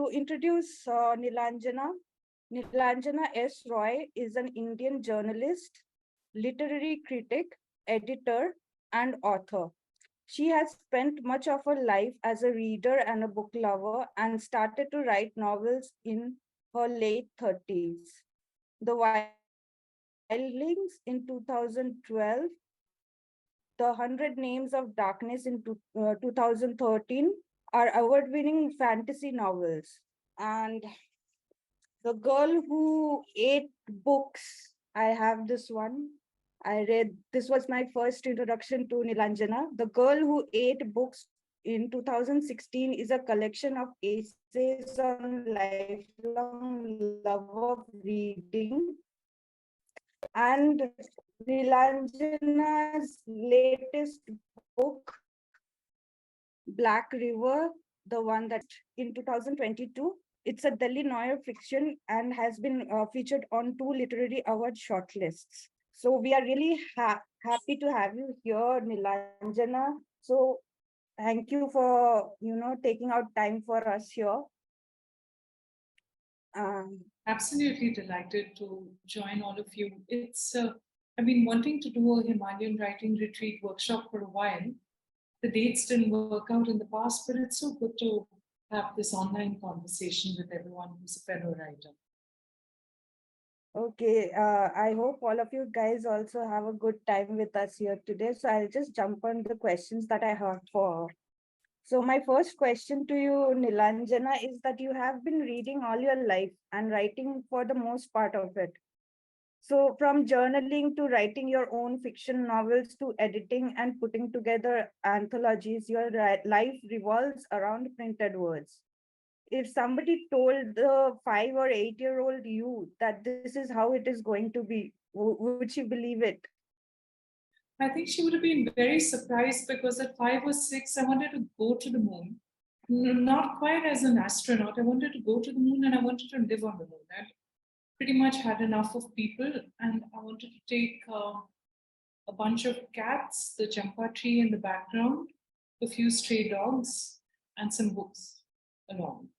to introduce Nilanjana S Roy is an Indian journalist, literary critic, editor, and author. She has spent much of her life as a reader and a book lover and started to write novels in her late 30s. The Wildings in 2012, The 100 Names of Darkness in 2013 are award-winning fantasy novels. And The Girl Who Ate Books, I have this one. I read, this was my first introduction to Nilanjana. The Girl Who Ate Books in 2016 is a collection of essays on lifelong love of reading. And Nilanjana's latest book, Black River, the one that in 2022, it's a Delhi noir fiction and has been featured on 2 literary award shortlists. So we are really happy to have you here, Nilanjana. So thank you for taking out time for us here. Absolutely delighted to join all of you. I've been wanting to do a Himalayan Writing Retreat workshop for a while. The dates didn't work out in the past, but it's so good to have this online conversation with everyone who's a fellow writer. Okay, I hope all of you guys also have a good time with us here today. So I'll just jump on the questions that I have for. So my first question to you, Nilanjana, is that you have been reading all your life and writing for the most part of it. So from journaling to writing your own fiction novels to editing and putting together anthologies, your life revolves around printed words. If somebody told the 5 or 8-year-old you that this is how it is going to be, would she believe it? I think she would have been very surprised because at 5 or 6, I wanted to go to the moon. Not quite as an astronaut. I wanted to go to the moon and I wanted to live on the moon. I pretty much had enough of people and I wanted to take a bunch of cats, the champa tree in the background, a few stray dogs, and some books along.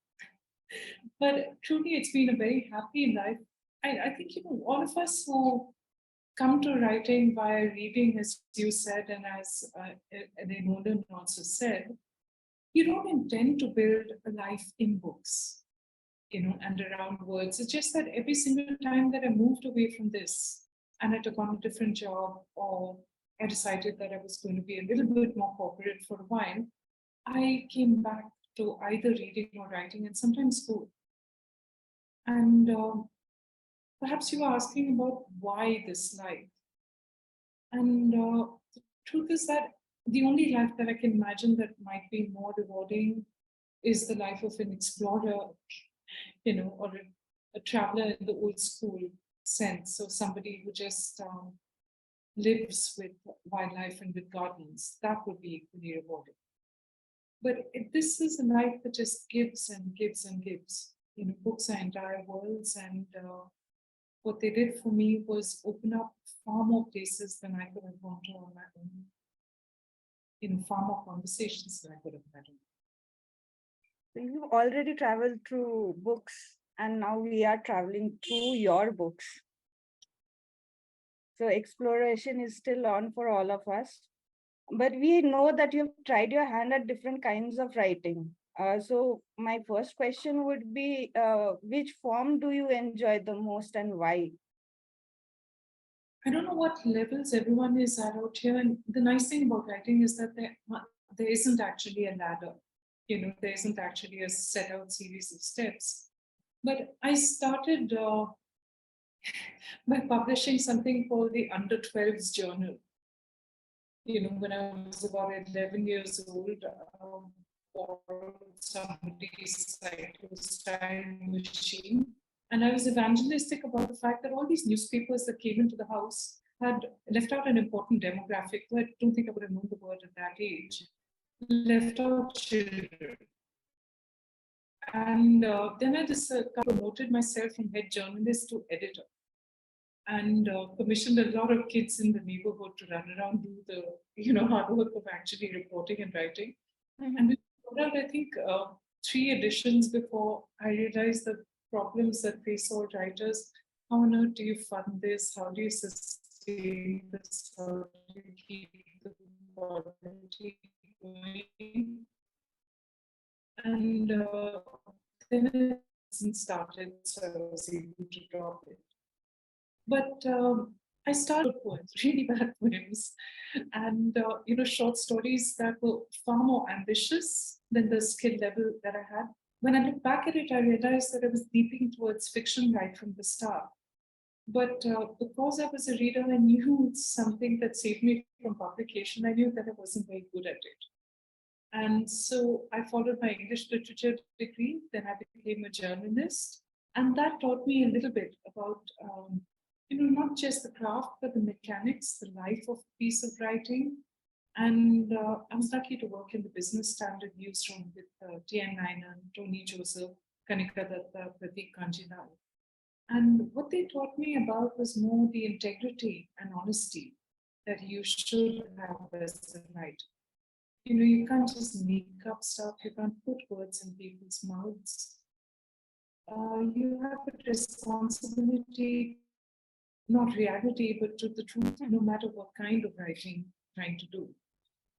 But truly, it's been a very happy life. I think, all of us who come to writing via reading, as you said, and as Nolan also said, you don't intend to build a life in books, and around words. It's just that every single time that I moved away from this and I took on a different job or I decided that I was going to be a little bit more corporate for a while, I came back to either reading or writing and sometimes both. And perhaps you were asking about why this life. And the truth is that the only life that I can imagine that might be more rewarding is the life of an explorer, or a traveler in the old school sense. So somebody who just lives with wildlife and with gardens. That would be equally rewarding. But this is a life that just gives and gives and gives. Books are entire worlds, and what they did for me was open up far more places than I could have gone to on my own. Far more conversations than I could have had. So you've already traveled through books, and now we are traveling through your books. So exploration is still on for all of us. But we know that you've tried your hand at different kinds of writing. So my first question would be, which form do you enjoy the most and why? I don't know what levels everyone is at out here. And the nice thing about writing is that there isn't actually a ladder. There isn't actually a set out series of steps. But I started by publishing something called the Under 12s Journal. When I was about 11 years old, borrowed somebody's cyclostyle machine. And I was evangelistic about the fact that all these newspapers that came into the house had left out an important demographic. I don't think I would have known the word at that age. Left out children. And then I just promoted myself from head journalist to editor. And commissioned a lot of kids in the neighborhood to run around, do the hard work of actually reporting and writing. Mm-hmm. And we put out, I think, 3 editions before I realized the problems that face all writers. How on earth do you fund this? How do you sustain this? How do you keep the quality going? And then it hasn't started, so I was able to drop it. But I started poems, really bad poems, and short stories that were far more ambitious than the skill level that I had. When I look back at it, I realized that I was leaping towards fiction right from the start. But because I was a reader, I knew it's something that saved me from publication. I knew that I wasn't very good at it. And so I followed my English literature degree, then I became a journalist. And that taught me a little bit about, not just the craft, but the mechanics, the life of a piece of writing. And I was lucky to work in the business standard newsroom with T.N. Nayanan, Tony Joseph, Kanika Datta, Pratik Kanjilal. And what they taught me about was more the integrity and honesty that you should have as a writer. You can't just make up stuff, you can't put words in people's mouths. You have a responsibility, not reality, but to the truth, no matter what kind of writing you're trying to do.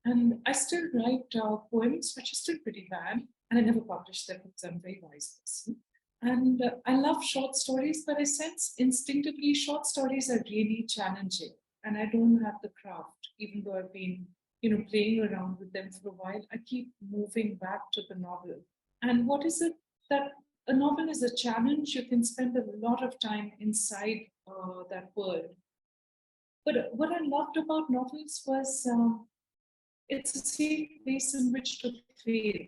And I still write poems, which are still pretty bad, and I never published them because I'm a very wise person. And I love short stories, but I sense instinctively short stories are really challenging, and I don't have the craft, even though I've been playing around with them for a while. I keep moving back to the novel. And what is it that a novel is a challenge? You can spend a lot of time inside that world. But what I loved about novels was it's a safe place in which to fail.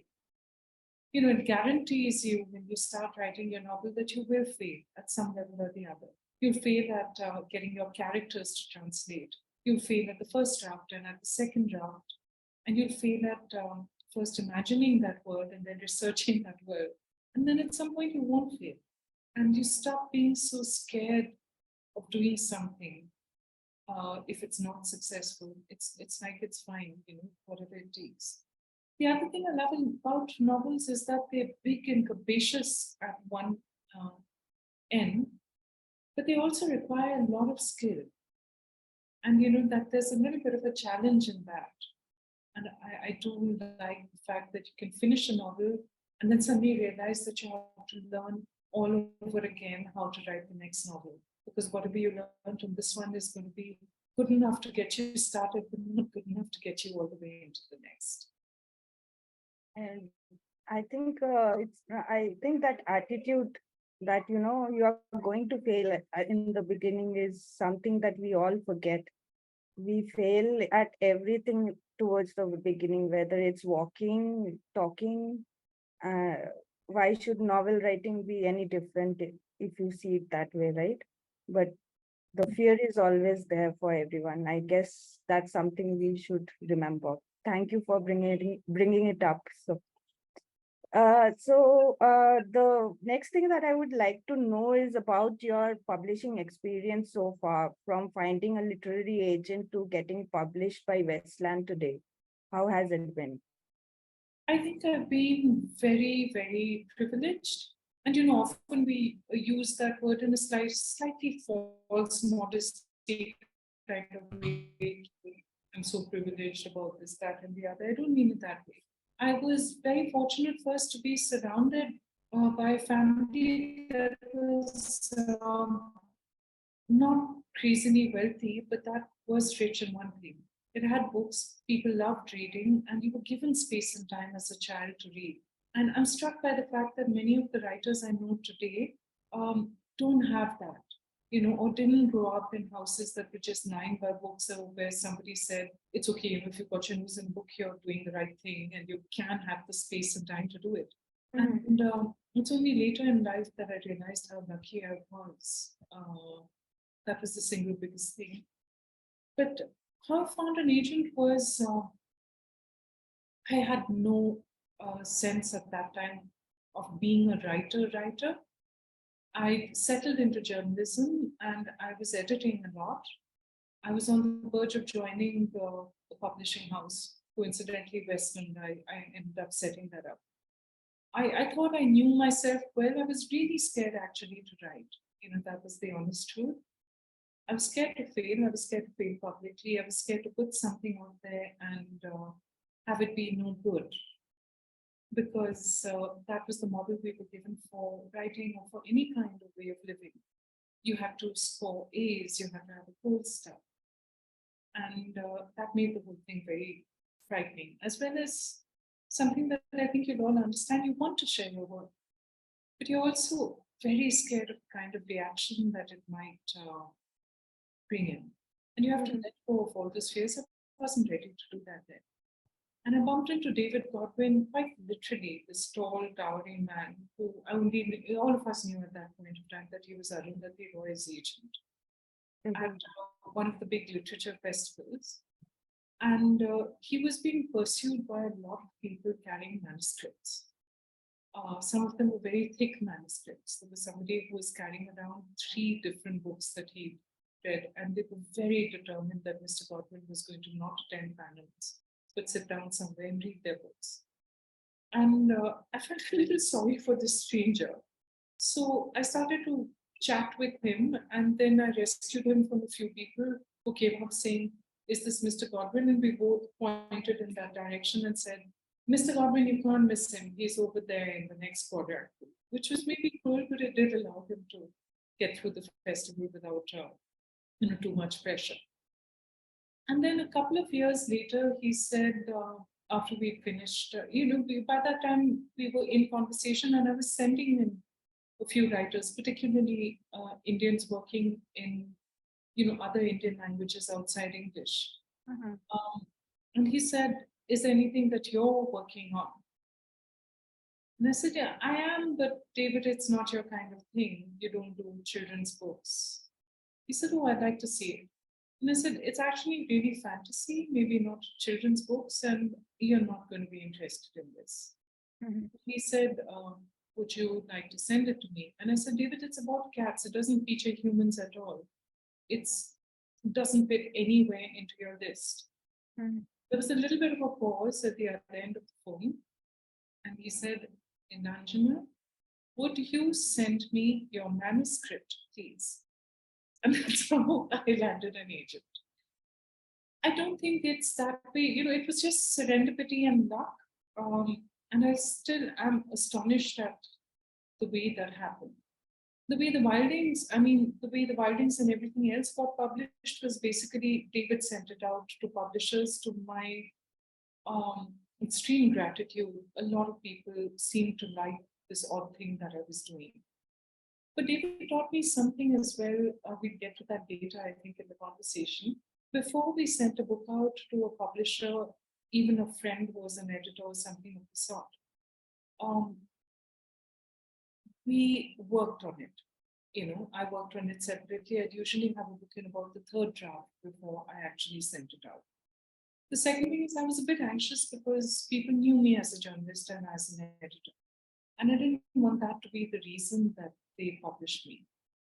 It guarantees you when you start writing your novel that you will fail at some level or the other. You'll fail at getting your characters to translate. You'll fail at the first draft and at the second draft. And you'll fail at first imagining that world and then researching that world. And then at some point you won't fail. And you stop being so scared of doing something. If it's not successful, it's like it's fine, whatever it takes. The other thing I love about novels is that they're big and capacious at one end, but they also require a lot of skill. And that there's a little bit of a challenge in that. And I do like the fact that you can finish a novel and then suddenly realize that you have to learn all over again how to write the next novel. Because whatever you learned on this one is going to be good enough to get you started, but not good enough to get you all the way into the next. And I think I think that attitude that you are going to fail in the beginning is something that we all forget. We fail at everything towards the beginning, whether it's walking, talking. Uh, why should novel writing be any different if you see it that way, right? But the fear is always there for everyone. I guess that's something we should remember. Thank you for bringing it up. The next thing that I would like to know is about your publishing experience so far, from finding a literary agent to getting published by Westland today. How has it been? I think I've been very, very privileged. And often we use that word in a slightly false modesty kind of way. I'm so privileged about this, that, and the other. I don't mean it that way. I was very fortunate first to be surrounded by a family that was not crazily wealthy, but that was rich in one thing. It had books, people loved reading, and you were given space and time as a child to read. And I'm struck by the fact that many of the writers I know today don't have that, or didn't grow up in houses that were just lined by books, or where somebody said, it's okay, if you've got your nose in a book, you're doing the right thing, and you can have the space and time to do it. And it's only later in life that I realized how lucky I was. That was the single biggest thing. But how I found an agent was I had no sense at that time of being a writer. I settled into journalism and I was editing a lot. I was on the verge of joining the publishing house. Coincidentally, Westland, I ended up setting that up. I thought I knew myself well. I was really scared actually to write. That was the honest truth. I was scared to fail. I was scared to fail publicly. I was scared to put something out there and have it be no good, because that was the model we were given for writing or for any kind of way of living. You had to score A's, you had to have a gold star. And that made the whole thing very frightening, as well as something that I think you'll all understand. You want to share your work, but you're also very scared of the kind of reaction that it might bring in. And you have to let go of all those fears. I wasn't ready to do that then. And I bumped into David Godwin quite literally, this tall, towering man who only all of us knew at that point of time that he was Arundhati Roy's agent at one of the big literature festivals. And he was being pursued by a lot of people carrying manuscripts. Some of them were very thick manuscripts. There was somebody who was carrying around 3 different books that he read, and they were very determined that Mr. Godwin was going to not attend panels, but sit down somewhere and read their books. And I felt a little sorry for this stranger. So I started to chat with him, and then I rescued him from a few people who came up saying, "Is this Mr. Godwin?" And we both pointed in that direction and said, "Mr. Godwin, you can't miss him. He's over there in the next quarter," which was maybe cool, but it did allow him to get through the festival without too much pressure. And then a couple of years later, he said, after we finished, by that time we were in conversation, and I was sending him a few writers, particularly Indians working in, other Indian languages outside English. And he said, "Is there anything that you're working on?" And I said, "Yeah, I am, but David, it's not your kind of thing. You don't do children's books." He said, "Oh, I'd like to see it." And I said, "It's actually really fantasy, maybe not children's books, and you're not going to be interested in this." He said, "Would you like to send it to me?" And I said, "David, it's about cats. It doesn't feature humans at all. It doesn't fit anywhere into your list." There was a little bit of a pause at the other end of the phone. And he said, "Nilanjana, would you send me your manuscript, please?" And that's how I landed an agent. I don't think it's that way. It was just serendipity and luck. And I still am astonished at the way that happened. The way the Wildings and everything else got published was basically David sent it out to publishers. To my extreme gratitude, a lot of people seemed to like this odd thing that I was doing. But David taught me something as well. We'll get to that later, I think, in the conversation. Before we sent a book out to a publisher, even a friend who was an editor or something of the sort, we worked on it. I worked on it separately. I'd usually have a book in about the 3rd draft before I actually sent it out. The second thing is I was a bit anxious because people knew me as a journalist and as an editor. And I didn't want that to be the reason that they published me.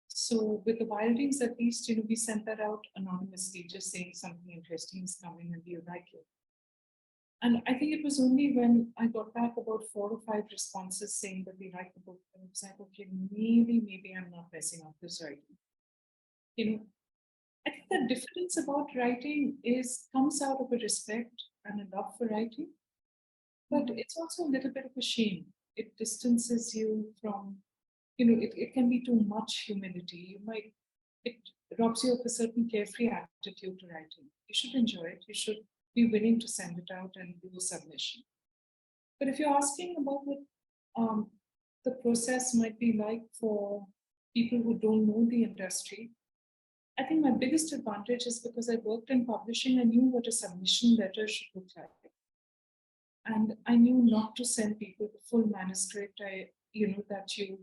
So with the Wildings, at least, we sent that out anonymously, just saying something interesting is coming and do you like it? And I think it was only when I got back about 4 or 5 responses saying that they liked the book, and I was like, okay, maybe I'm not messing up this writing. I think the difference about writing comes out of a respect and a love for writing, but it's also a little bit of a shame. It distances you from, it can be too much humility. It robs you of a certain carefree attitude to writing. You should enjoy it. You should be willing to send it out and do a submission. But if you're asking about what the process might be like for people who don't know the industry, I think my biggest advantage is because I worked in publishing, I knew what a submission letter should look like. And I knew not to send people the full manuscript. That you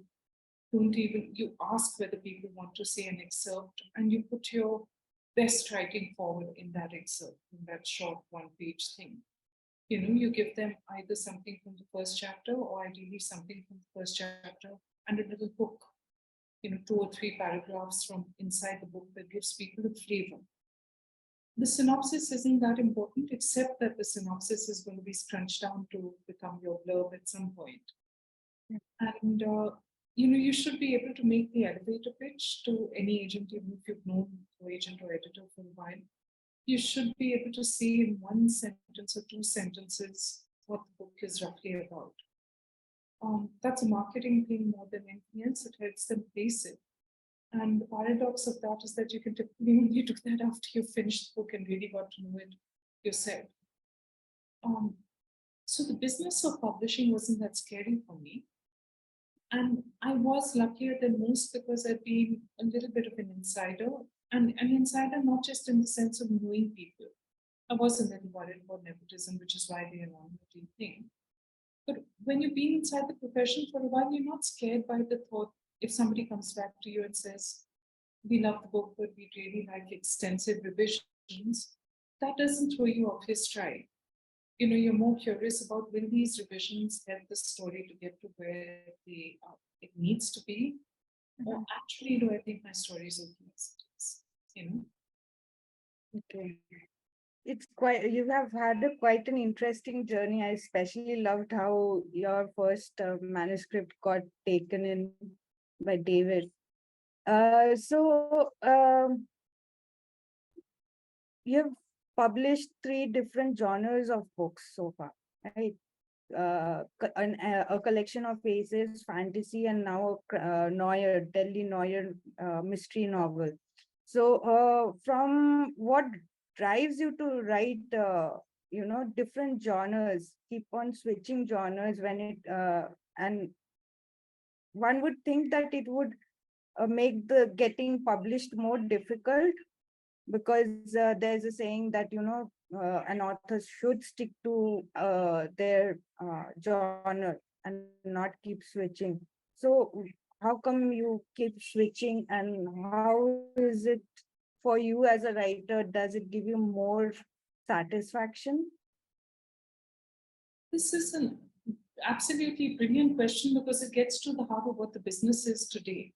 don't even, you ask whether people want to say an excerpt, and you put your best writing forward in that excerpt, in that short 1-page thing. You give them either something from the first chapter or ideally something from the first chapter and a little book, 2 or 3 paragraphs from inside the book that gives people a flavor. The synopsis isn't that important, except that the synopsis is going to be scrunched down to become your blurb at some point. And you should be able to make the elevator pitch to any agent, even if you've known the agent or editor for a while. You should be able to say in one sentence or two sentences what the book is roughly about. That's a marketing thing more than anything else. It helps them place it. And the paradox of that is that you can typically only do that after you've finished the book and really got to know it yourself. Um, so the business of publishing wasn't that scary for me. And I was luckier than most because I'd been a little bit of an insider, and an insider not just in the sense of knowing people. I was a little worried about nepotism, which is why the anonymity thing. But when you've been inside the profession for a while, you're not scared by the thought if somebody comes back to you and says, "We love the book, but we really like extensive revisions." That doesn't throw you off your stride. You're more curious about will these revisions help the story to get to where it needs to be, or actually do I think my story is okay as it is? Okay. It's quite, you have had a quite an interesting journey. I especially loved how your first manuscript got taken in by David. You've published three different genres of books so far, right? A collection of faces, fantasy, and now noir, Delhi noir mystery novel. So, from what drives you to write, different genres, keep on switching genres and one would think that it would make the getting published more difficult because there's a saying that an author should stick to their genre and not keep switching. So how come you keep switching, and how is it for you as a writer? Does it give you more satisfaction? This is an absolutely brilliant question because it gets to the heart of what the business is today.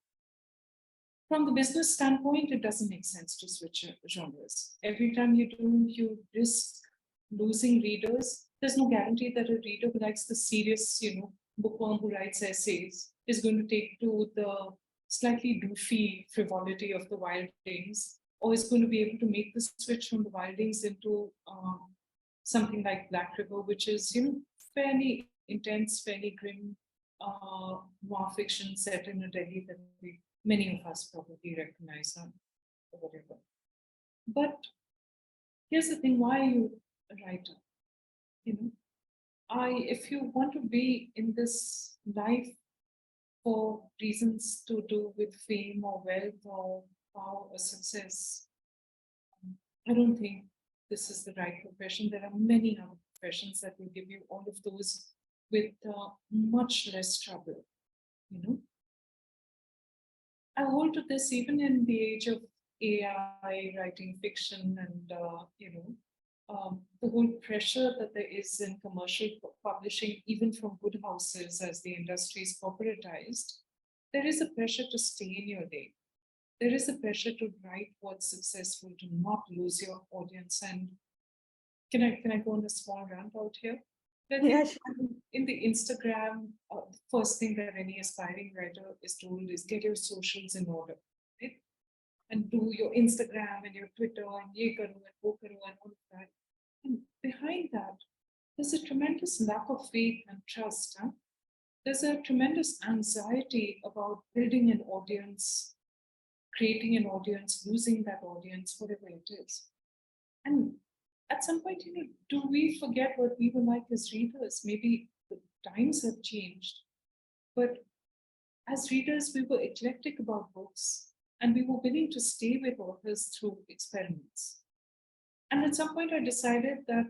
From the business standpoint, it doesn't make sense to switch genres. Every time you do, you risk losing readers. There's no guarantee that a reader who likes the serious, bookworm who writes essays is going to take to the slightly doofy frivolity of the Wildings, or is going to be able to make the switch from the Wildings into something like Black River, which is, fairly intense, fairly grim noir fiction set in a Delhi that many of us probably recognize or whatever. But here's the thing: why are you a writer? You know, if you want to be in this life for reasons to do with fame or wealth or power or success, I don't think this is the right profession. There are many other professions that will give you all of those with much less trouble. You know, I hold to this even in the age of AI writing fiction and the whole pressure that there is in commercial publishing, even from good houses as the industry is corporatized. There is a pressure to stay in your lane. There is a pressure to write what's successful, to not lose your audience. And can I go on a small rant out here? I think Yes. in the Instagram, the first thing that any aspiring writer is told is get your socials in order, right? And do your Instagram and your Twitter and ye karo and wo karo and all of that. And behind that, there's a tremendous lack of faith and trust. Huh? There's a tremendous anxiety about building an audience, creating an audience, losing that audience, whatever it is. And at some point, do we forget what we were like as readers? Maybe the times have changed, but as readers, we were eclectic about books and we were willing to stay with authors through experiments. And at some point, I decided that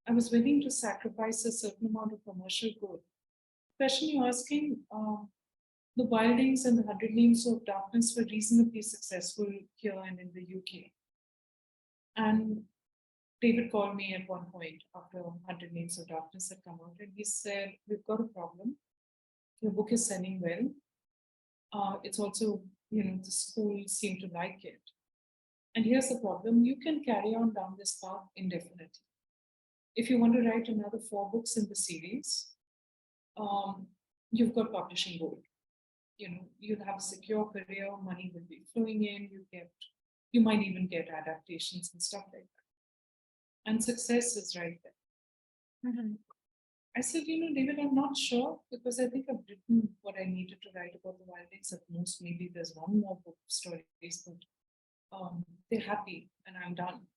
I was willing to sacrifice a certain amount of commercial good. The question you're asking, the Wildings and the 100 Names of Darkness were reasonably successful here and in the UK. And David called me at one point after 100 Names of Darkness had come out, and he said, "We've got a problem. Your book is selling well. It's also, the schools seem to like it. And here's the problem: you can carry on down this path indefinitely. If you want to write another 4 books in the series, you've got publishing gold. You'll have a secure career, money will be flowing in, you might even get adaptations and stuff like that. And success is right there. Mhm. I said, David, I'm not sure because I think I've written what I needed to write about the Wildings. At most, maybe there's one more book of stories, but they're happy and I'm done.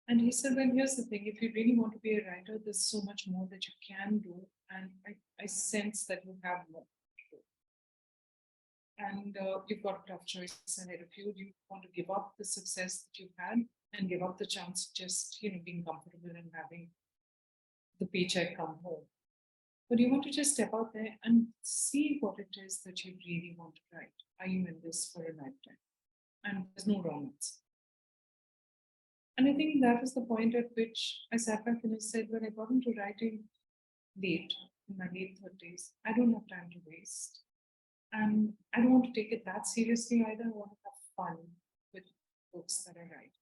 And he said, well, here's the thing. If you really want to be a writer, there's so much more that you can do. And I sense that you have more to do. And you've got a tough choice ahead of you. Do you want to give up the success that you've had and give up the chance of just, being comfortable and having the paycheck come home? But you want to just step out there and see what it is that you really want to write. Are you in this for a lifetime? And there's no wrong answer. And I think that was the point at which I sat back and I said, when I got into writing late, in my late 30s, I don't have time to waste. And I don't want to take it that seriously either. I want to have fun with books that I write.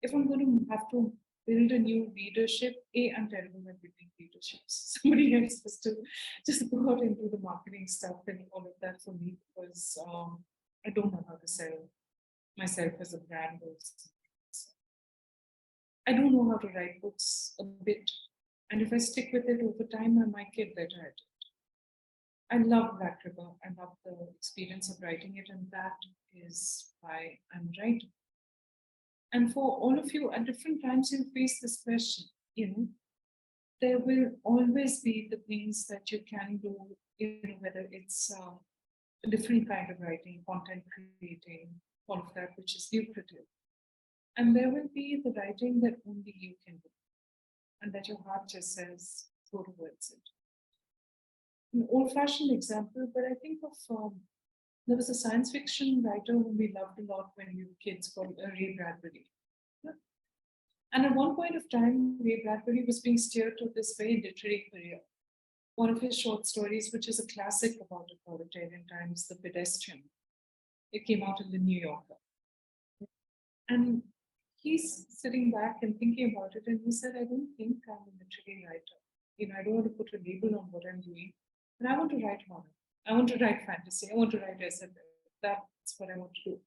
If I'm going to have to build a new readership, I'm terrible at building readerships. Somebody else has to just go out and do the marketing stuff and all of that for me because I don't know how to sell myself as a brand. I don't know how to write books a bit. And if I stick with it over time, I might get better at it. I love Black River. I love the experience of writing it, and that is why I'm writing. And for all of you, at different times, you face this question. There will always be the things that you can do, whether it's a different kind of writing, content creating, all of that, which is lucrative. And there will be the writing that only you can do, and that your heart just says, go towards it. An old-fashioned example, but I think of there was a science fiction writer whom we loved a lot when we were kids called Ray Bradbury. Yeah. And at one point of time, Ray Bradbury was being steered to this very literary career. One of his short stories, which is a classic about authoritarian times, The Pedestrian, it came out in the New Yorker. And he's sitting back and thinking about it, and he said, I don't think I'm a literary writer. I don't want to put a label on what I'm doing, but I want to write horror. I want to write fantasy. I want to write SF. That's what I want to do.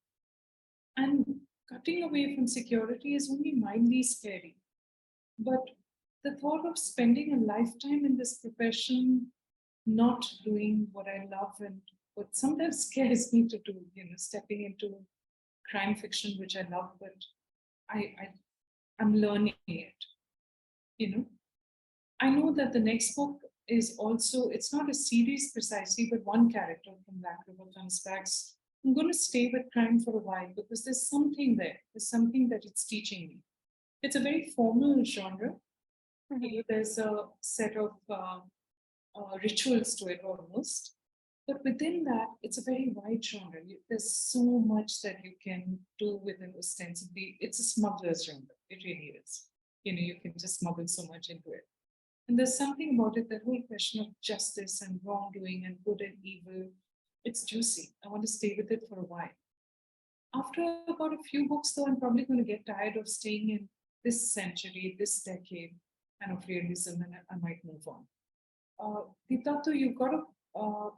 And cutting away from security is only mildly scary. But the thought of spending a lifetime in this profession, not doing what I love and what sometimes scares me to do, stepping into crime fiction, which I love, but I'm learning it. I know that the next book is also, it's not a series precisely, but one character from Black River comes back. I'm going to stay with crime for a while because there's something there. There's something that it's teaching me. It's a very formal genre. Mhm. There's a set of rituals to it almost. But within that, it's a very wide genre. There's so much that you can do within ostensibly. It's a smuggler's genre. It really is. You can just smuggle so much into it. And there's something about it, that whole question of justice and wrongdoing and good and evil. It's juicy. I want to stay with it for a while. After about a few books, though, I'm probably going to get tired of staying in this century, this decade, and of realism, and I might move on. Deeptatu, you've got to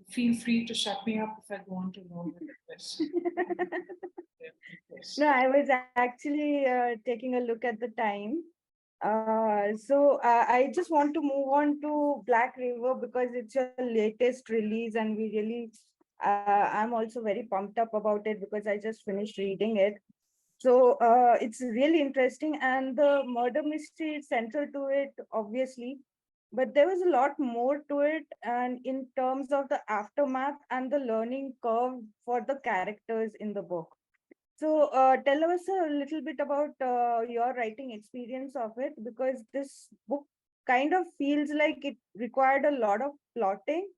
feel free to shut me up if I go on too long with the question. No, I was actually taking a look at the time. So I just want to move on to Black River because it's your latest release, and we really, I'm also very pumped up about it because I just finished reading it. So it's really interesting, and the murder mystery is central to it, obviously. But there was a lot more to it, and in terms of the aftermath and the learning curve for the characters in the book. So tell us a little bit about your writing experience of it, because this book kind of feels like it required a lot of plotting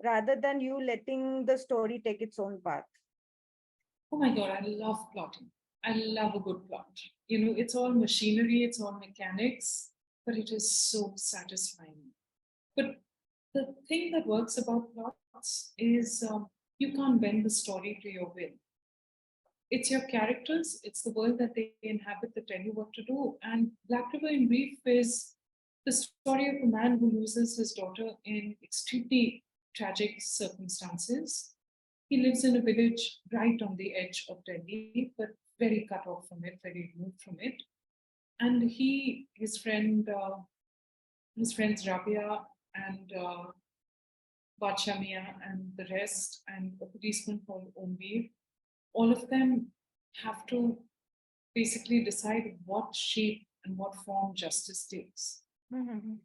rather than you letting the story take its own path. Oh my God, I love plotting. I love a good plot. It's all machinery, it's all mechanics, but it is so satisfying. But the thing that works about plots is you can't bend the story to your will. It's your characters, it's the world that they inhabit that tell you what to do. And Black River in Brief is the story of a man who loses his daughter in extremely tragic circumstances. He lives in a village right on the edge of Delhi, but very cut off from it, very removed from it. And he, his friends Rabia and Bachamia and the rest, and a policeman called Ombir, all of them have to basically decide what shape and what form justice takes. Mhm.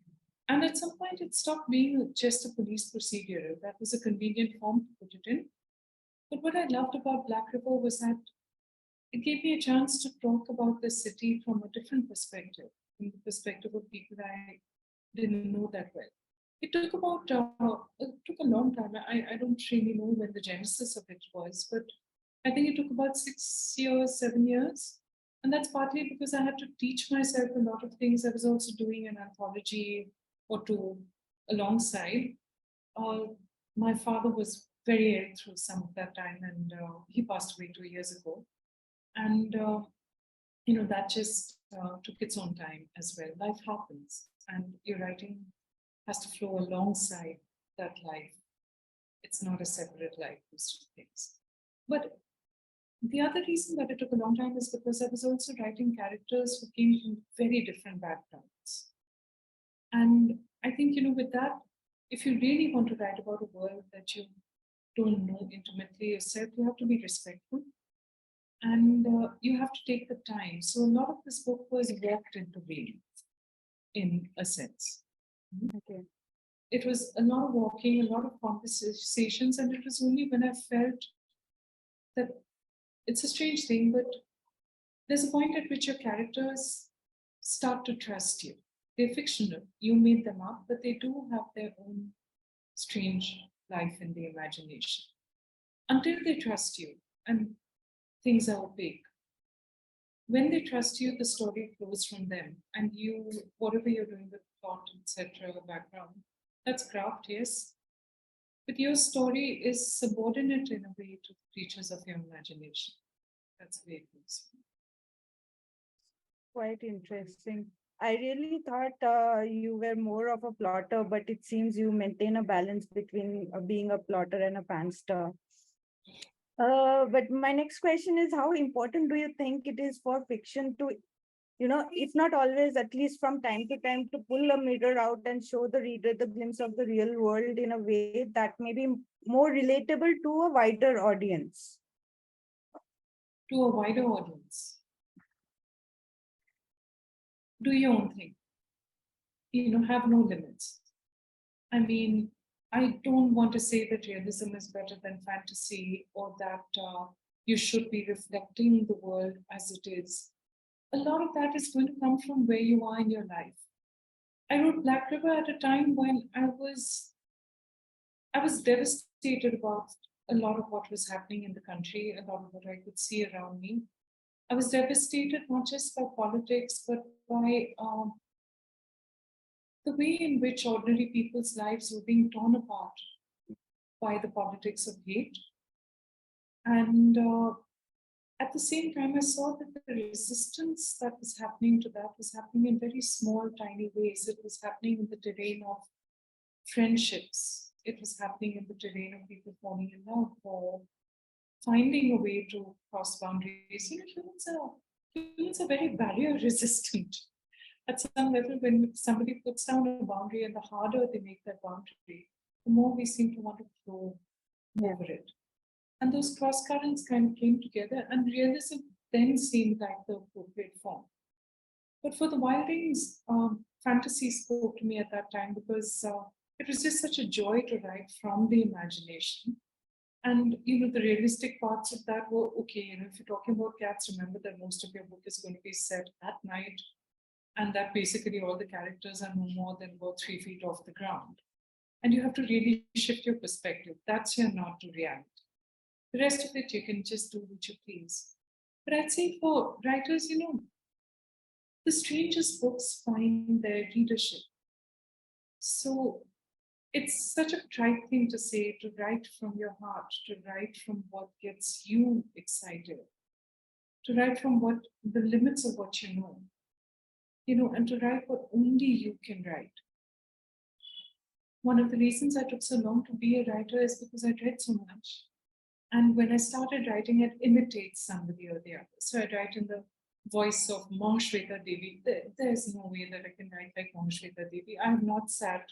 And at some point, it stopped being just a police procedure. That was a convenient form to put it in. But what I loved about Black River was that it gave me a chance to talk about the city from a different perspective, from the perspective of people I didn't know that well. It took a long time. I don't really know when the genesis of it was, but I think it took about 6 years, 7 years. And that's partly because I had to teach myself a lot of things. I was also doing an anthology or two alongside. Uh, my father was very ill through some of that time, and he passed away 2 years ago. And that just took its own time as well. Life happens, and your writing has to flow alongside that life. It's not a separate life, those two things. But the other reason that it took a long time is because I was also writing characters who came from very different backgrounds. And I think, with that, if you really want to write about a world that you don't know intimately yourself, you have to be respectful and you have to take the time. So a lot of this book was walked into reading, in a sense. Okay. It was a lot of walking, a lot of conversations, and it was only when I felt that it's a strange thing, but there's a point at which your characters start to trust you. They're fictional, you made them up, but they do have their own strange life in the imagination. Until they trust you and things are opaque. When they trust you, the story flows from them, and you, whatever you're doing with plot, etc., background, that's craft, yes. But your story is subordinate in a way to the creatures of your imagination. That's the way it goes. Quite interesting. I really thought you were more of a plotter, but it seems you maintain a balance between being a plotter and a panster. But my next question is, how important do you think it is for fiction to, if not always, at least from time to time, to pull a mirror out and show the reader the glimpse of the real world in a way that may be more relatable to a wider audience? To a wider audience, do your own thing. Have no limits. I mean, I don't want to say that realism is better than fantasy or that you should be reflecting the world as it is. A lot of that is going to come from where you are in your life. I wrote Black River at a time when I was devastated about a lot of what was happening in the country, a lot of what I could see around me. I was devastated not just by politics, but by the way in which ordinary people's lives were being torn apart by the politics of hate. And at the same time, I saw that the resistance that was happening to that was happening in very small, tiny ways. It was happening in the terrain of friendships. It was happening in the terrain of people falling in love or finding a way to cross boundaries. Humans are very barrier resistant. At some level, when somebody puts down a boundary and the harder they make that boundary, the more we seem to want to flow over it. And those cross currents kind of came together, and realism then seemed like the appropriate form. But for the Wildings, fantasy spoke to me at that time because it was just such a joy to write from the imagination. And the realistic parts of that were okay. If you're talking about cats, remember that most of your book is going to be set at night, and that basically all the characters are no more than about 3 feet off the ground. And you have to really shift your perspective. That's your nod to reality. The rest of it, you can just do what you please. But I'd say for writers, the strangest books find their readership. So it's such a trite thing to say, to write from your heart, to write from what gets you excited, to write from what the limits of what you know. and to write what only you can write. One of the reasons I took so long to be a writer is because I read so much. And when I started writing, it imitates somebody or the other. So I write in the voice of Mahashweta Devi. There's no way that I can write like Mahashweta Devi. I have not sat,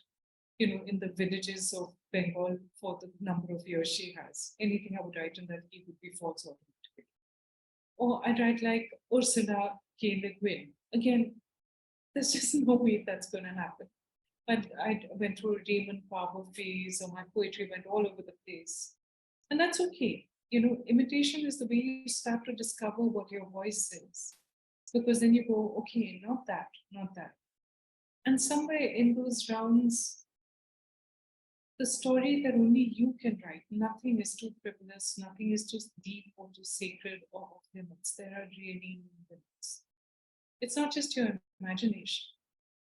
in the villages of Bengal for the number of years she has. Anything I would write in that key would be false automatically. Or I write like Ursula K. Le Guin. Again, there's just no way that's going to happen. But I went through a Raymond Carver phase, or my poetry went all over the place. And that's okay. Imitation is the way you start to discover what your voice is. Because then you go, okay, not that, not that. And somewhere in those rounds, the story that only you can write, nothing is too frivolous, nothing is too deep or too sacred or off limits. There are really no limits. It's not just your imagination,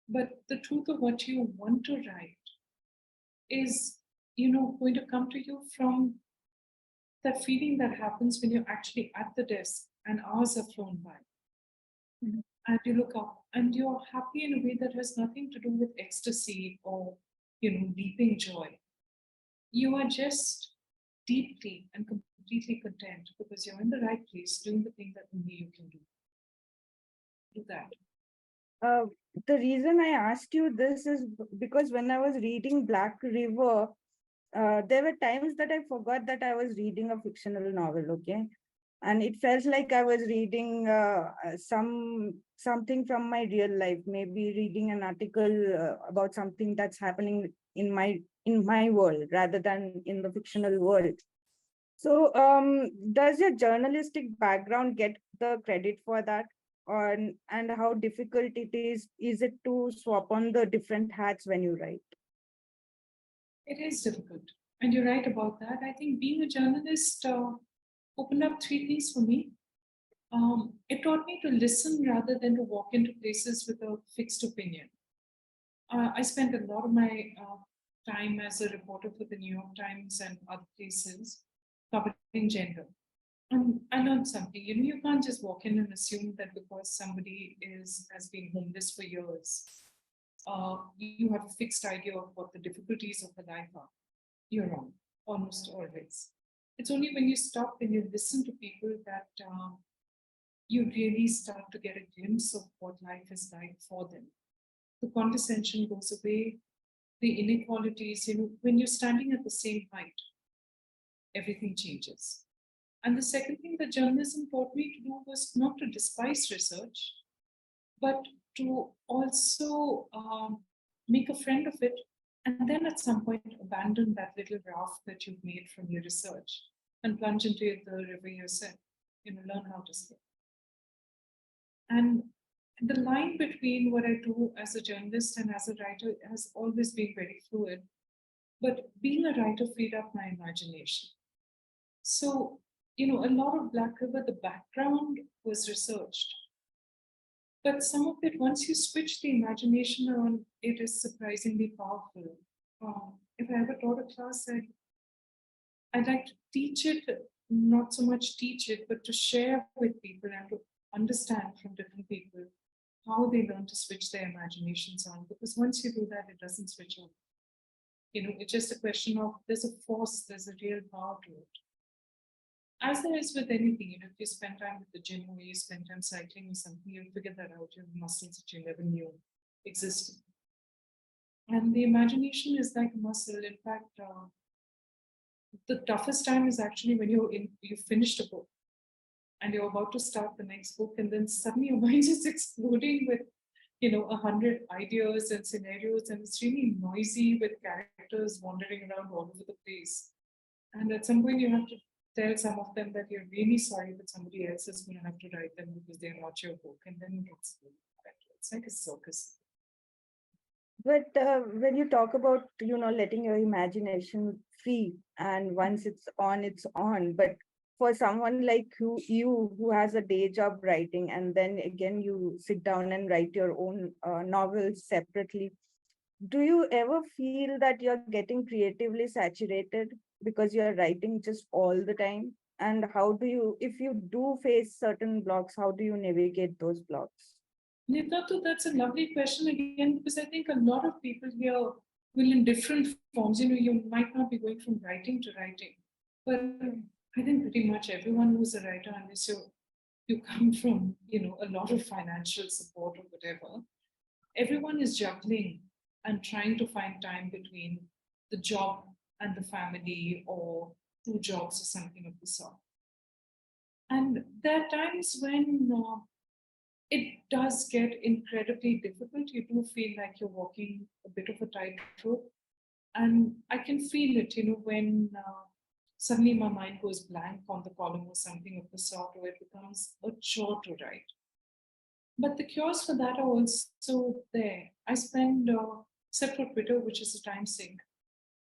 but the truth of what you want to write is, going to come to you from that feeling that happens when you're actually at the desk and hours have flown by. Mhm. And you look up and you're happy in a way that has nothing to do with ecstasy or, leaping joy. You are just deeply and completely content because you're in the right place doing the thing that only you can do. Do that. Uh, the reason I asked you this is because when I was reading Black River, there were times that I forgot that I was reading a fictional novel, okay? And it felt like I was reading something from my real life, maybe reading an article about something that's happening in my world rather than in the fictional world. So, does your journalistic background get the credit for that? Or, and how difficult it is it to swap on the different hats when you write? It is difficult. And you're right about that. I think being a journalist opened up three things for me. It taught me to listen rather than to walk into places with a fixed opinion. I spent a lot of my time as a reporter for the New York Times and other places covering gender. And I learned something. You can't just walk in and assume that because somebody has been homeless for years, you have a fixed idea of what the difficulties of her life are. You're wrong, almost always. It's only when you stop and you listen to people that you really start to get a glimpse of what life is like for them. The condescension goes away, the inequalities, when you're standing at the same height, everything changes. And the second thing that journalism taught me to do was not to despise research, but to also make a friend of it. And then at some point, abandon that little raft that you've made from your research and plunge into the river yourself, learn how to swim. And the line between what I do as a journalist and as a writer has always been very fluid. But being a writer freed up my imagination. So, a lot of Black River, the background was researched. But some of it, once you switch the imagination on, it is surprisingly powerful. If I ever taught a class, I'd like to teach it, not so much teach it, but to share with people and to understand from different people how they learn to switch their imaginations on. Because once you do that, it doesn't switch on. It's just a question of there's a force, there's a real power to it. As there is with anything, if you spend time at the gym or you spend time cycling or something, you'll figure that out. You have muscles that you never knew existed. And the imagination is like a muscle. In fact, the toughest time is actually when you finished a book and you're about to start the next book, and then suddenly your mind is exploding with 100 ideas and scenarios, and it's really noisy with characters wandering around all over the place. And at some point, you have to tell some of them that you're really sorry, but somebody else is going to have to write them because they're not your book, and then it's like a circus. But when you talk about, letting your imagination free, and once it's on. But for someone like you who has a day job writing, and then again you sit down and write your own novels separately, do you ever feel that you're getting creatively saturated because you're writing just all the time? And how do you, if you do face certain blocks, how do you navigate those blocks? Nitatu, that's a lovely question again, because I think a lot of people here will in different forms. You might not be going from writing to writing, but I think pretty much everyone who's a writer, unless you come from, a lot of financial support or whatever, everyone is juggling and trying to find time between the job and the family, or two jobs or something of the sort. And there are times when it does get incredibly difficult. You do feel like you're walking a bit of a tightrope. And I can feel it, when suddenly my mind goes blank on the column or something of the sort, or it becomes a chore to write. But the cures for that are also there. I spend, except for Twitter, which is a time sink,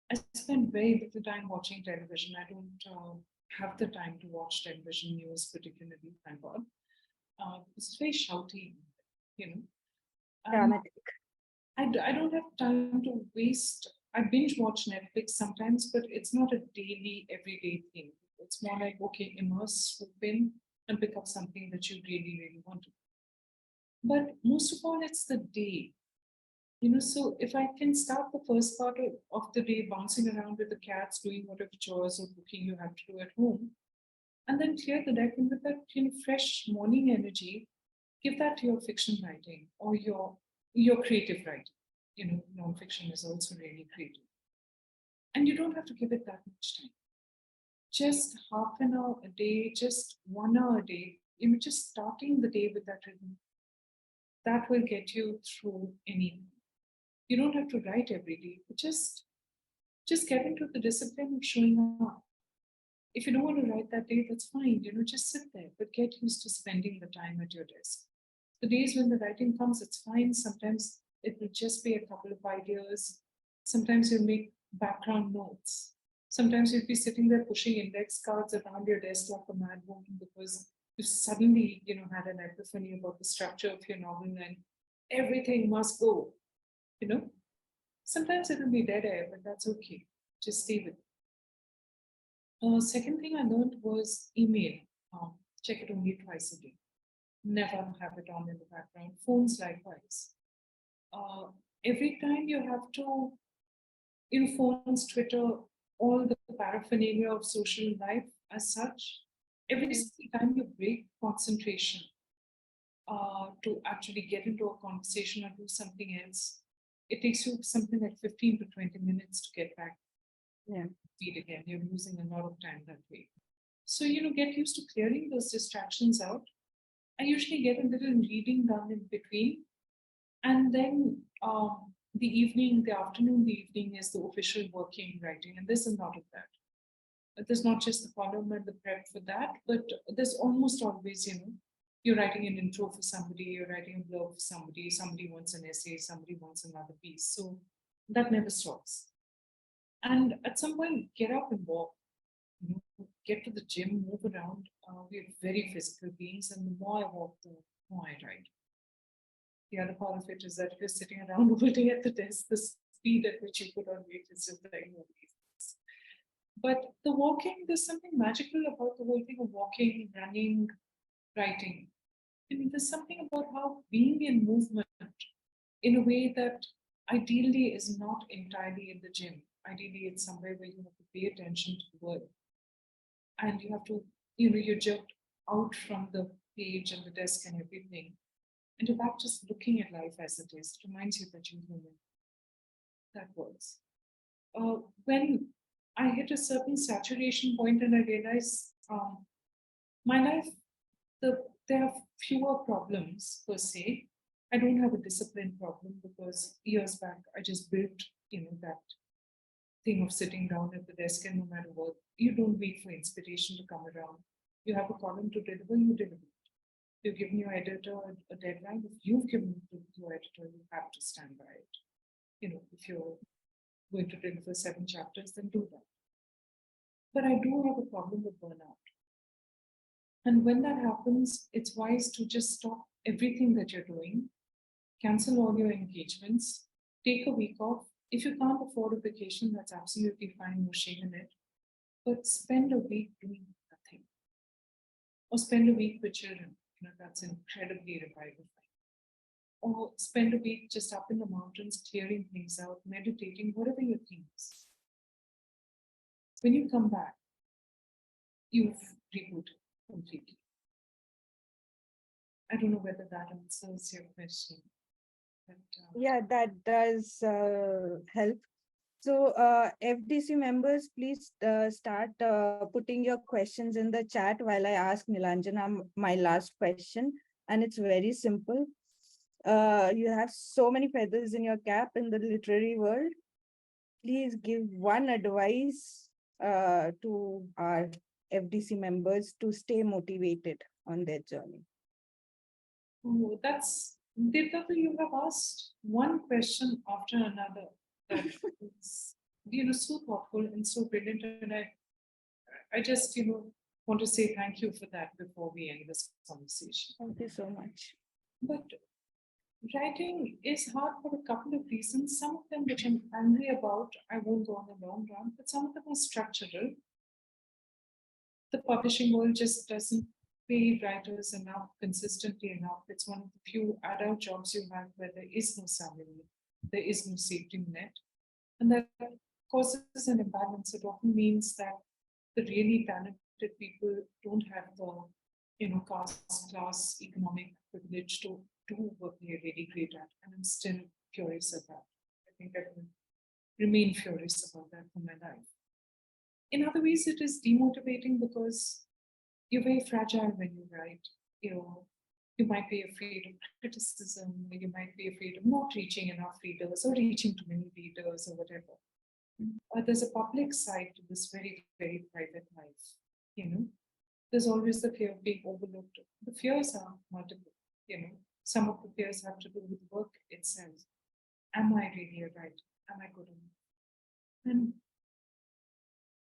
I spend very little time watching television. I don't have the time to watch television news, particularly, thank God. It's very shouty, you know. And Dramatic. I don't have time to waste. I binge watch Netflix sometimes, but it's not a daily, everyday thing. It's more like, okay, immerse, swoop in, and pick up something that you really, really want to. But most of all, it's the day. So if I can start the first part of the day bouncing around with the cats, doing whatever chores or cooking you have to do at home, and then clear the deck, and with that fresh morning energy, give that to your fiction writing or your creative writing. Nonfiction is also really creative. And you don't have to give it that much time. Just half an hour a day, just 1 hour a day, just starting the day with that rhythm, that will get you through anything. You don't have to write every day, but just get into the discipline of showing up. If you don't want to write that day, that's fine. Just sit there, but get used to spending the time at your desk. The days when the writing comes, it's fine. Sometimes it will just be a couple of ideas. Sometimes you'll make background notes. Sometimes you'll be sitting there pushing index cards around your desk like a mad woman because you suddenly, had an epiphany about the structure of your novel and everything must go. You know, sometimes it'll be dead air, but that's okay. Just stay with it. Second thing I learned was email. Check it only twice a day. Never have it on in the background. Phones likewise. Uh, every time you have to, phones, Twitter, all the paraphernalia of social life as such, every Mm. single time you break concentration to actually get into a conversation or do something else, it takes you something like 15 to 20 minutes to get back Yeah. feed again. You're losing a lot of time that way. So, get used to clearing those distractions out. I usually get a little reading done in between. And then the afternoon, the evening is the official working writing. And there's a lot of that. There's not just the column and the prep for that, but there's almost always, you're writing an intro for somebody, you're writing a blurb for somebody wants an essay, somebody wants another piece. So that never stops. And at some point, get up and walk. Get to the gym, move around. We're very physical beings, and the more I walk, the more I write. The other part of it is that if you're sitting around holding at the desk, the speed at which you put on weight is just like nobody's. But the walking, there's something magical about the whole thing of walking, running, writing. There's something about how being in movement in a way that ideally is not entirely in the gym. Ideally, it's somewhere where you have to pay attention to the world and you have to, you're jerked out from the page and the desk and everything. And you're back just looking at life as it is. It reminds you that you're human. That works. When I hit a certain saturation point and I realize my life, there are fewer problems per se. I don't have a discipline problem because years back I just built, that thing of sitting down at the desk and no matter what, you don't wait for inspiration to come around. You have a column to deliver, you deliver it. You've given your editor a deadline. If you've given it to your editor, you have to stand by it. If you're going to deliver 7 chapters, then do that. But I do have a problem with burnout. And when that happens, it's wise to just stop everything that you're doing, cancel all your engagements, take a week off. If you can't afford a vacation, that's absolutely fine, no shame in it. But spend a week doing nothing. Or spend a week with children. That's incredibly revivifying. or spend a week just up in the mountains, clearing things out, meditating, whatever your thing is. When you come back, you've rebooted completely. I don't know whether that answers your question. But, Yeah, that does help. So, FDC members, please start putting your questions in the chat while I ask Nilanjana my last question. And it's very simple. You have so many feathers in your cap in the literary world. Please give one advice to our FDC members to stay motivated on their journey. oh, that's Devdata, you have asked one question after another that is, so thoughtful and so brilliant. And I just, want to say thank you for that before we end this conversation. Thank you so much. But writing is hard for a couple of reasons. Some of them which I'm angry about, I won't go on a long run, but some of them are structural. The publishing world just doesn't pay writers enough, consistently enough. It's one of the few adult jobs you have where there is no salary, there is no safety net. And that causes an imbalance. It often means that the really talented people don't have the, caste, class, economic privilege to do what they're really great at. And I'm still furious at that. I think I will remain furious about that for my life. In other ways, it is demotivating because you're very fragile when you write. You might be afraid of criticism, you might be afraid of not reaching enough readers or reaching too many readers or whatever. There's a public side to this very, very private life. There's always the fear of being overlooked. The fears are multiple. Some of the fears have to do with work itself. Am I really a writer? Am I good enough? And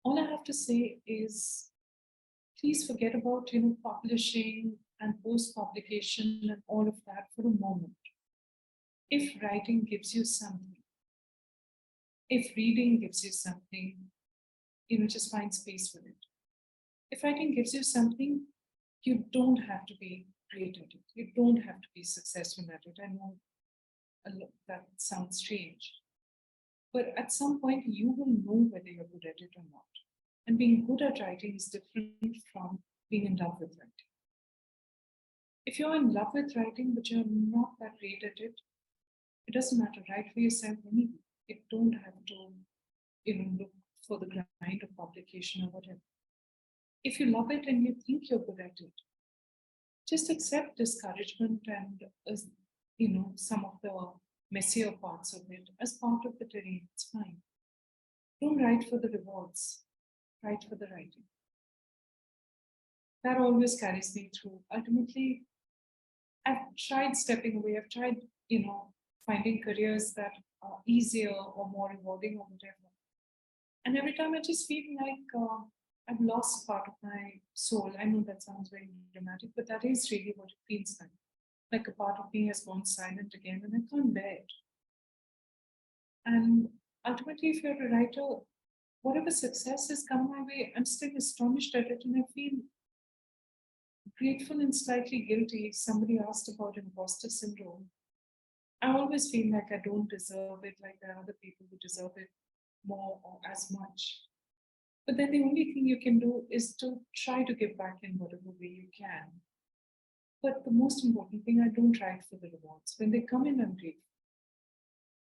all I have to say is, please forget about publishing and post-publication and all of that for a moment. If writing gives you something, if reading gives you something, just find space for it. If writing gives you something, you don't have to be great at it. You don't have to be successful at it. I know that sounds strange, but at some point you will know whether you're good at it or not. And being good at writing is different from being in love with writing. If you're in love with writing, but you're not that great at it, it doesn't matter. Write for yourself anyway. You don't have to, look for the grind of publication or whatever. If you love it and you think you're good at it, just accept discouragement and, some of the messier parts of it as part of the terrain. It's fine. Don't write for the rewards. Write for the writing. That always carries me through. Ultimately, I've tried stepping away. I've tried, finding careers that are easier or more rewarding or whatever. And every time I just feel like I've lost part of my soul. I know that sounds very dramatic, but that is really what it feels like. Like a part of me has gone silent again and I can't bear it. And ultimately, if you're a writer, whatever success has come my way, I'm still astonished at it and I feel grateful and slightly guilty. Somebody asked about imposter syndrome. I always feel like I don't deserve it, like there are other people who deserve it more or as much. But then the only thing you can do is to try to give back in whatever way you can. But the most important thing, I don't write for the rewards. When they come in, I'm grateful.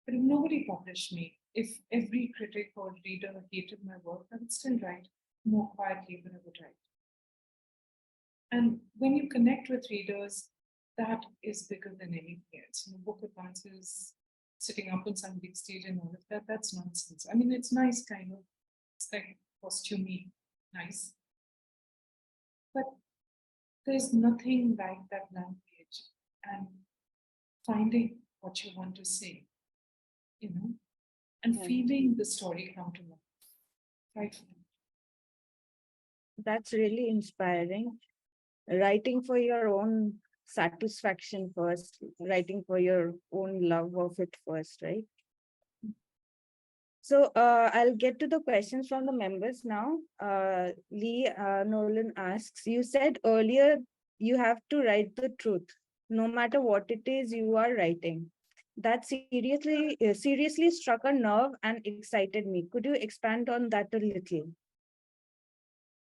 But if nobody published me, if every critic or reader hated my work, I would still write more quietly than I would write. And when you connect with readers, that is bigger than anything else. Book advances, sitting up on some big stage and all of that, that's nonsense. I mean, it's nice, kind of. It's like costumey, nice. But there's nothing like that language and finding what you want to say, and feeling the story come to life. Right. That's really inspiring. Writing for your own satisfaction first, writing for your own love of it first, right? So I'll get to the questions from the members now. Lee Nolan asks, you said earlier you have to write the truth. no matter what it is you are writing. That seriously struck a nerve and excited me. Could you expand on that a little?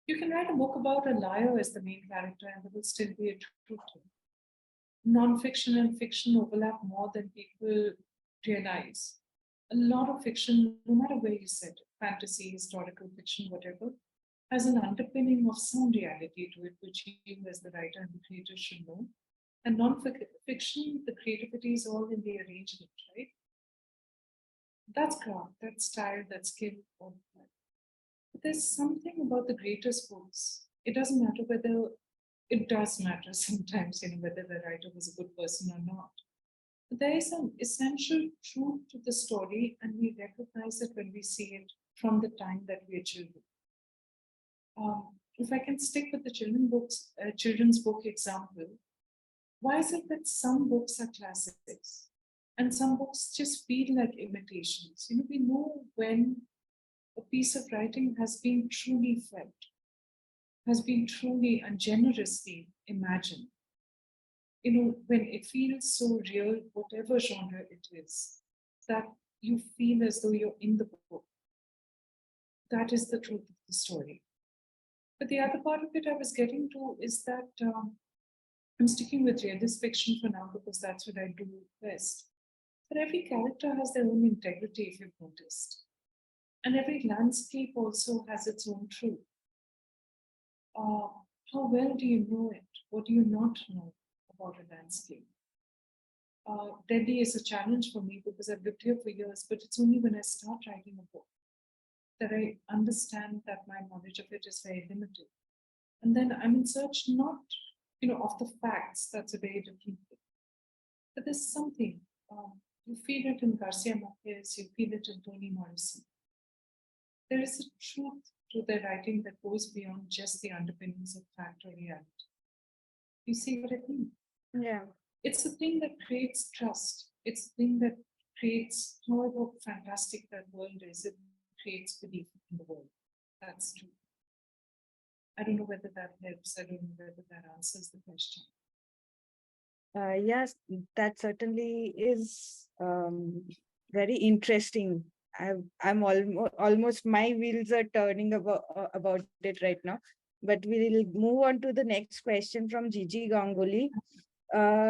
You can write a book about a liar as the main character and there will still be a truth to it. Non-fiction and fiction overlap more than people realize. A lot of fiction, no matter where you set it, fantasy, historical fiction, whatever, has an underpinning of some reality to it, which you as the writer and the creator should know. And non-fiction, the creativity is all in the arrangement, right? That's craft, that's style, that's skill, all of that. But there's something about the greatest books. It doesn't matter whether it does matter sometimes, whether the writer was a good person or not. But there is an essential truth to the story, and we recognize it when we see it from the time that we are children. If I can stick with the children's book example, why is it that some books are classics and some books just feel like imitations? We know when a piece of writing has been truly felt, has been truly and generously imagined. When it feels so real, whatever genre it is, that you feel as though you're in the book. That is the truth of the story. But the other part of it I was getting to is that I'm sticking with realist fiction for now because that's what I do best. But every character has their own integrity, if you've noticed. And every landscape also has its own truth. How well do you know it? What do you not know about a landscape? Delhi is a challenge for me because I've lived here for years, but it's only when I start writing a book that I understand that my knowledge of it is very limited. And then I'm in search not, of the facts. That's a very different thing. But there's something. You feel it in Garcia Marquez, you feel it in Toni Morrison. There is a truth to their writing that goes beyond just the underpinnings of fact or reality. You see what I mean? Yeah. It's the thing that creates trust. It's the thing that creates, however fantastic that world is, it creates belief in the world. That's true. I don't know whether that helps. I don't know whether that answers the question. Yes, that certainly is very interesting. I'm almost my wheels are turning about it right now. But we'll move on to the next question from Gigi Ganguly.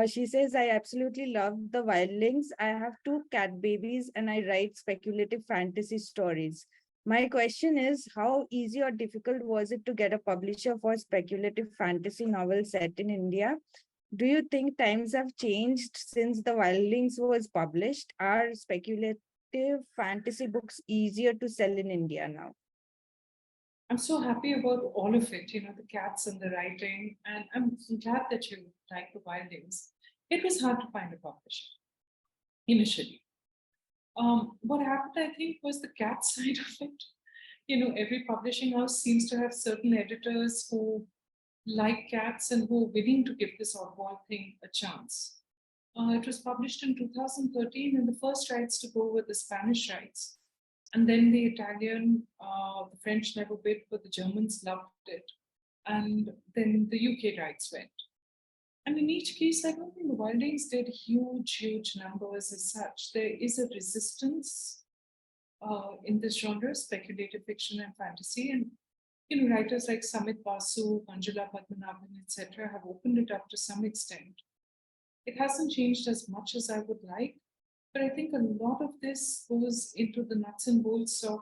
She says, I absolutely love the Wildings. I have two cat babies and I write speculative fantasy stories. My question is, how easy or difficult was it to get a publisher for speculative fantasy novels set in India? Do you think times have changed since the Wildings was published? Are speculative fantasy books easier to sell in India now? I'm so happy about all of it, the cats and the writing, and I'm glad that you like the Wildings. It was hard to find a publisher initially. What happened, I think, was the cat side of it. Every publishing house seems to have certain editors who like cats and who are willing to give this oddball thing a chance. It was published in 2013, and the first rights to go were the Spanish rights. And then the Italian, the French never bid, but the Germans loved it. And then the UK rights went. And in each case, I don't think the Wildings did huge numbers as such. There is a resistance in this genre, speculative fiction and fantasy. And writers like Samit Basu, Manjula Padmanabhan, etc., have opened it up to some extent. It hasn't changed as much as I would like, but I think a lot of this goes into the nuts and bolts of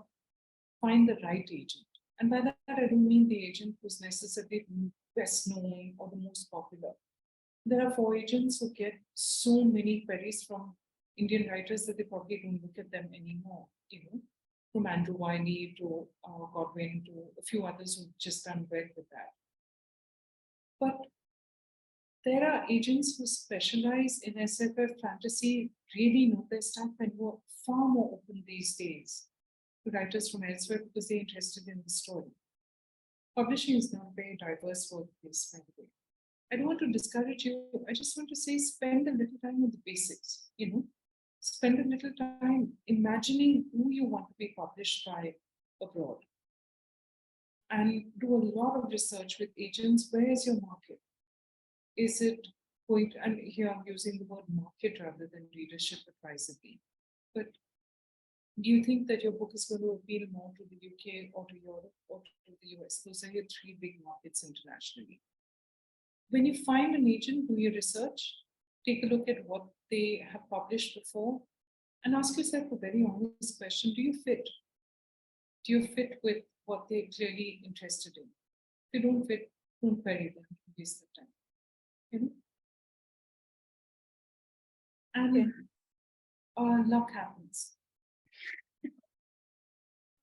find the right agent. And by that, I don't mean the agent who's necessarily the best known or the most popular. There are 4 agents who get so many queries from Indian writers that they probably don't look at them anymore, from Andrew Wiley to Godwin to a few others who've just done well with that. But there are agents who specialize in SF fantasy, really know their stuff, and who are far more open these days to writers from elsewhere because they're interested in the story. Publishing is not a very diverse workplace, by the way. I don't want to discourage you. I just want to say spend a little time on the basics, Spend a little time imagining who you want to be published by abroad. And do a lot of research with agents. Where is your market? Is it point, and here I'm using the word market rather than readership advisedly. But do you think that your book is going to appeal more to the UK or to Europe or to the US? Those are your three big markets internationally. When you find an agent, do your research, take a look at what they have published before, and ask yourself a very honest question: do you fit? Do you fit with what they're clearly interested in? If you don't fit, don't query them, waste the time. You know? And luck happens.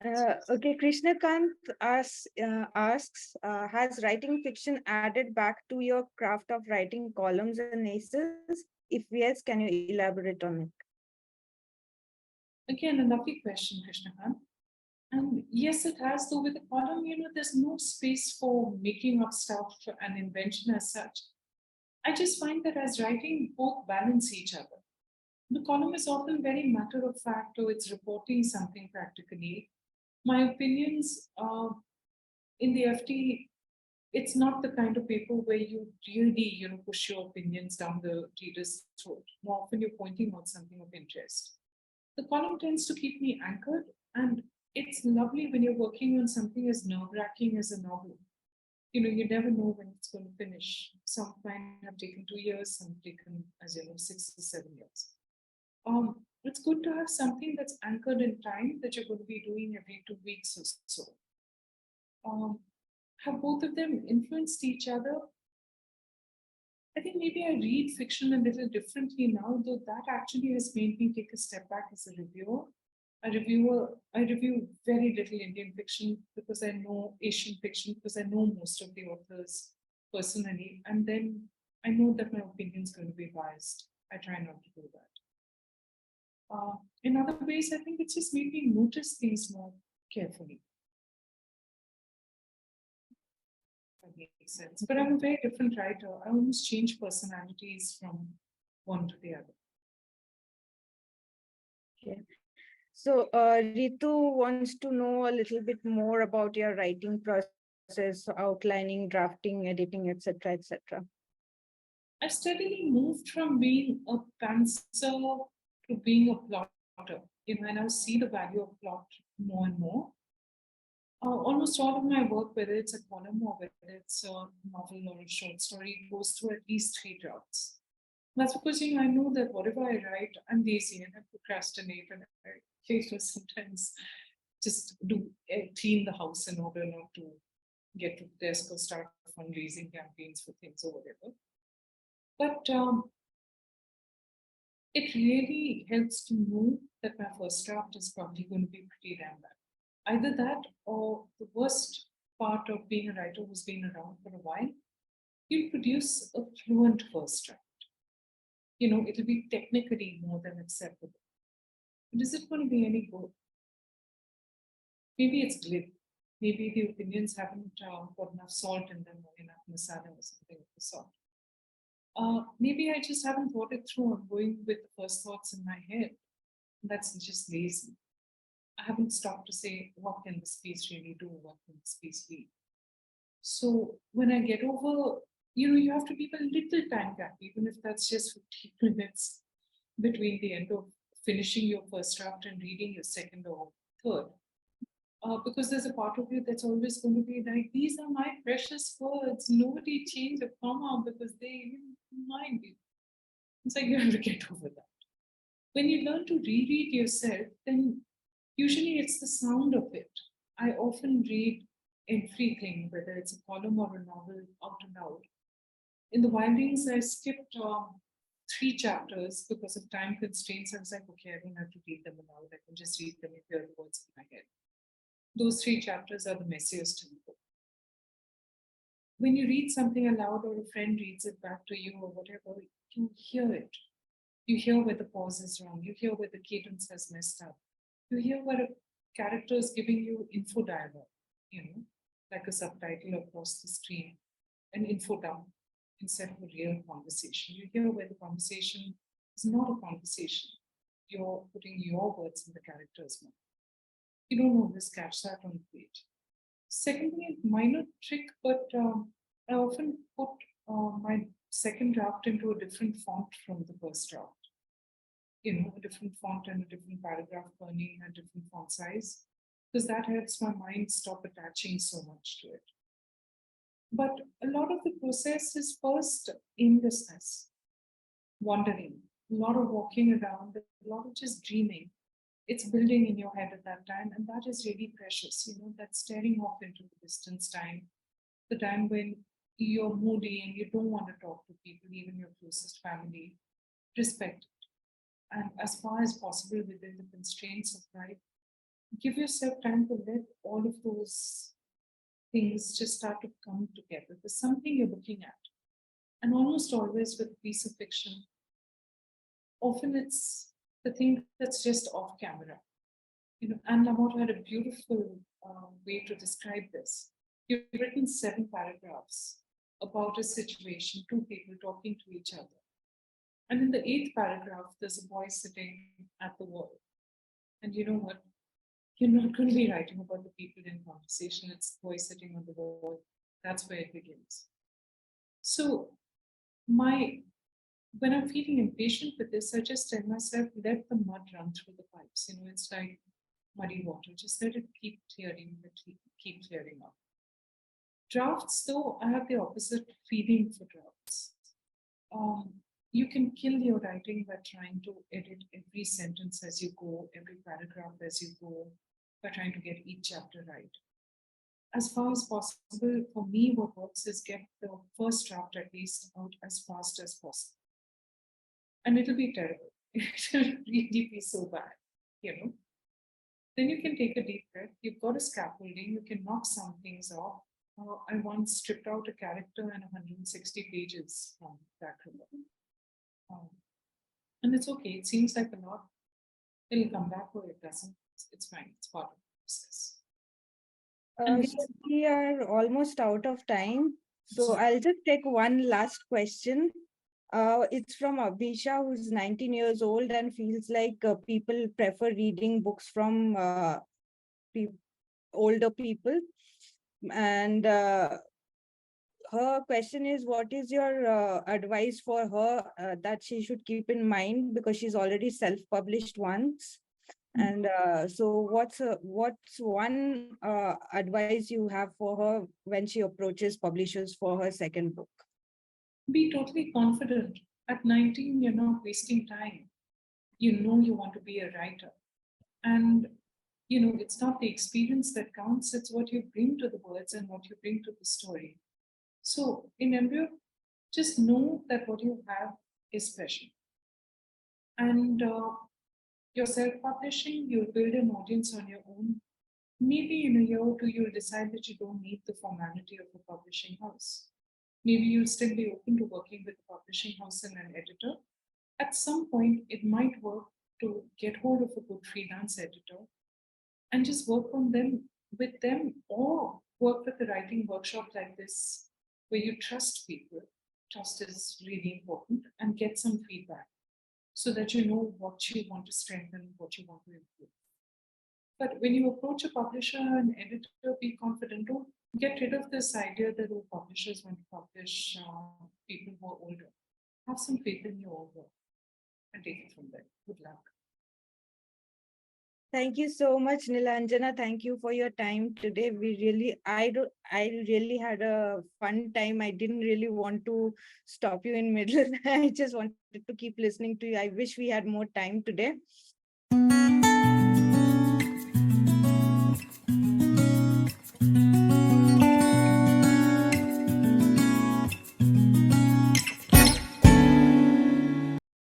Okay, Krishnakant asks, has writing fiction added back to your craft of writing columns and essays? If yes, can you elaborate on it? Again, a lovely question, Krishnakant. And yes, it has, though with the column, there's no space for making up stuff and invention as such. I just find that as writing, both balance each other. The column is often very matter of fact, or it's reporting something practically. My opinions in the FT, it's not the kind of paper where you really, push your opinions down the reader's throat. More often, you're pointing out something of interest. The column tends to keep me anchored, and it's lovely when you're working on something as nerve-wracking as a novel. You never know when it's going to finish. Some might have taken 2 years, some taken, 6 to 7 years. It's good to have something that's anchored in time that you're going to be doing every 2 weeks or so. Have both of them influenced each other? I think maybe I read fiction a little differently now, though that actually has made me take a step back as a reviewer. I review very little Indian fiction because I know Asian fiction, because I know most of the authors personally, and then I know that my opinion is going to be biased. I try not to do that. In other ways, I think it's just made me notice things more carefully. That makes sense. But I'm a very different writer. I almost change personalities from one to the other. Okay. So Ritu wants to know a little bit more about your writing process, outlining, drafting, editing, etc., etc. I've steadily moved from being a pantser to being a plotter. And I see the value of plot more and more. Almost all of my work, whether it's a column or whether it's a novel or a short story, goes through at least 3 drafts. That's because I know that whatever I write, I'm lazy and I procrastinate, and I sometimes just clean the house in order not to get to the desk or start fundraising campaigns for things or whatever. But it really helps to know that my first draft is probably going to be pretty damn bad. Either that, or the worst part of being a writer who's been around for a while, you'll produce a fluent first draft. It'll be technically more than acceptable. But is it going to be any good? Maybe it's glib. Maybe the opinions haven't got enough salt in them or enough masala or something of the sort. Maybe I just haven't thought it through. I'm going with the first thoughts in my head. That's just lazy. I haven't stopped to say, what can this piece really do? What can this piece be? So when I get over, you have to keep a little time gap, even if that's just 15 minutes between the end of finishing your first draft and reading your second or third. Because there's a part of you that's always going to be like, these are my precious words. Nobody changed a comma because they mind you. It's like you have to get over that. When you learn to reread yourself, then usually it's the sound of it. I often read everything, whether it's a column or a novel, out and out. In the Wildings, I skipped 3 chapters because of time constraints. I was like, okay, I don't have to read them aloud. I can just read them and hear the words in my head. Those 3 chapters are the messiest in the book. When you read something aloud or a friend reads it back to you or whatever, you hear it. You hear where the pause is wrong. You hear where the cadence has messed up. You hear where a character is giving you info dialogue, like a subtitle across the screen, an info dump instead of a real conversation. You hear where the conversation is not a conversation. You're putting your words in the character's mouth. You don't always catch that on the page. Secondly, minor trick, but I often put my second draft into a different font from the first draft. A different font and a different paragraph burning, a different font size, because that helps my mind stop attaching so much to it. But a lot of the process is first aimlessness, wandering, a lot of walking around, a lot of just dreaming. It's building in your head at that time, and that is really precious. That staring off into the distance time, the time when you're moody and you don't want to talk to people, even your closest family. Respect it. And as far as possible within the constraints of life, give yourself time to let all of those things just start to come together. There's something you're looking at. And almost always with a piece of fiction, often it's the thing that's just off camera. Anne Lamott had a beautiful way to describe this. You've written 7 paragraphs about a situation, 2 people talking to each other. And in the 8th paragraph, there's a boy sitting at the wall. And you know what? You're not going to be writing about the people in conversation. It's the boy sitting on the wall. That's where it begins. So when I'm feeling impatient with this, I just tell myself, let the mud run through the pipes. It's like muddy water. Just let it keep clearing, keep clearing up. Drafts, though, I have the opposite feeling for drafts. You can kill your writing by trying to edit every sentence as you go, every paragraph as you go, by trying to get each chapter right. As far as possible, for me, what works is get the first draft at least out as fast as possible. And it'll be terrible. It'll really be so bad, Then you can take a deep breath. You've got a scaffolding. You can knock some things off. I once stripped out a character and 160 pages from that river. And it's okay. It seems like a lot. It'll come back or it doesn't. It's fine. It's part of the process. So we are almost out of time. So I'll just take one last question. It's from Abhisha, who's 19 years old and feels like people prefer reading books from older people. And her question is, what is your advice for her that she should keep in mind, because she's already self-published once? And so what's one advice you have for her when she approaches publishers for her second book? Be totally confident. At 19, you're not wasting time. You want to be a writer. And, it's not the experience that counts, it's what you bring to the words and what you bring to the story. So in embryo, just know that what you have is special. And you're self-publishing, you'll build an audience on your own. Maybe in a year or 2, you'll decide that you don't need the formality of a publishing house. Maybe you'll still be open to working with a publishing house and an editor. At some point, it might work to get hold of a good freelance editor and just work on them with them, or work with a writing workshop like this where you trust people. Trust is really important, and get some feedback so that you know what you want to strengthen, what you want to improve. But when you approach a publisher and editor, be confident. Don't get rid of this idea that publishers want to publish people who are older. Have some faith in your own work and take it from there. Good luck. Thank you so much, Nilanjana. Thank you for your time today. I really had a fun time. I didn't really want to stop you in middle. I just wanted to keep listening to you. I wish we had more time today.